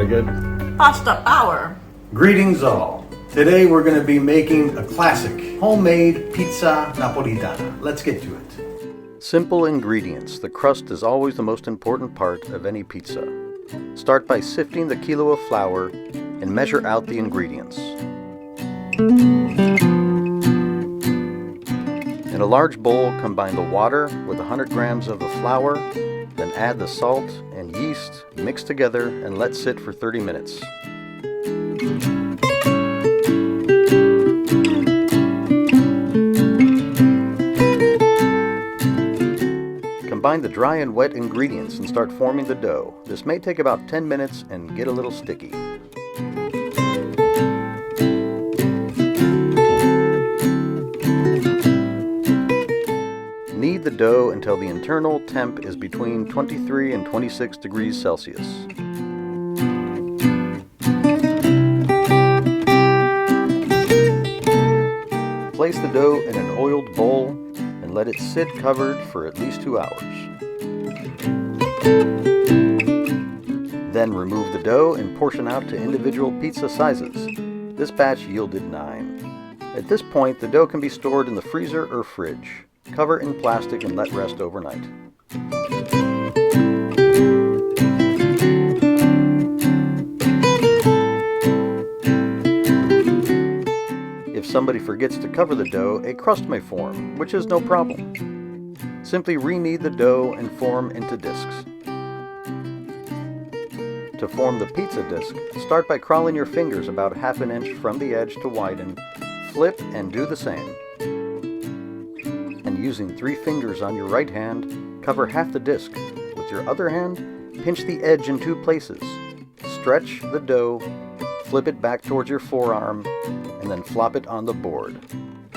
good. Pasta power. Greetings all. Today we're going to be making a classic homemade pizza Napolitana. Let's get to it. Simple ingredients. The crust is always the most important part of any pizza. Start by sifting the kilo of flour and measure out the ingredients. In a large bowl, combine the water with 100 grams of the flour, then add the salt and yeast, mix together and let sit for 30 minutes. Combine the dry and wet ingredients and start forming the dough. This may take about 10 minutes and get a little sticky. Knead the dough until the internal temp is between 23 and 26 degrees Celsius. Place the dough in an oiled bowl and let it sit covered for at least 2 hours. Then remove the dough and portion out to individual pizza sizes. This batch yielded 9. At this point, the dough can be stored in the freezer or fridge. Cover in plastic and let rest overnight. If somebody forgets to cover the dough, a crust may form, which is no problem. Simply re-knead the dough and form into discs. To form the pizza disc, start by crawling your fingers about ½ an inch from the edge to widen, flip and do the same. And using 3 fingers on your right hand, cover half the disc. With your other hand, pinch the edge in 2 places. Stretch the dough, flip it back towards your forearm, and then flop it on the board.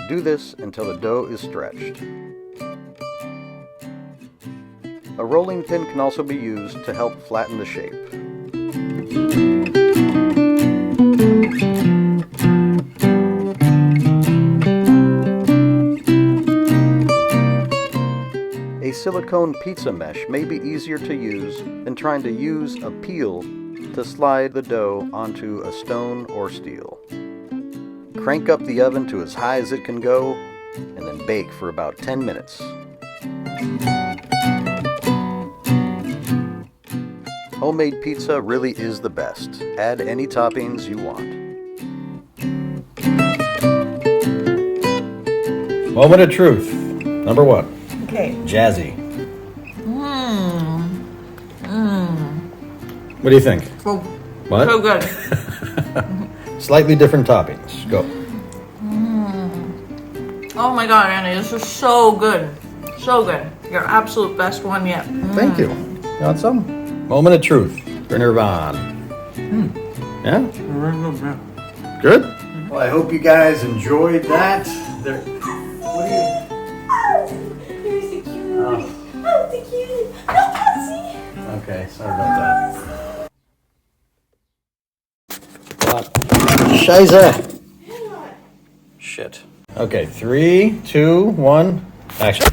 Do this until the dough is stretched. A rolling pin can also be used to help flatten the shape. A silicone pizza mesh may be easier to use than trying to use a peel to slide the dough onto a stone or steel. Crank up the oven to as high as it can go, and then bake for about 10 minutes. Homemade pizza really is the best. Add any toppings you want. Moment of truth. Number 1. Okay. Jazzy. What do you think? So, What? so good. Slightly different toppings. Go. Oh my god, Annie, this is so good. So good. Your absolute best one yet. Thank you. Got some? Moment of truth. For Nirvan. Yeah? Good? Well, I hope you guys enjoyed that. What do you... You're so cute. Oh, so cute. No, Patsy. Okay, sorry about that. Scheiße. Shit. Okay, 3, 2, 1, action.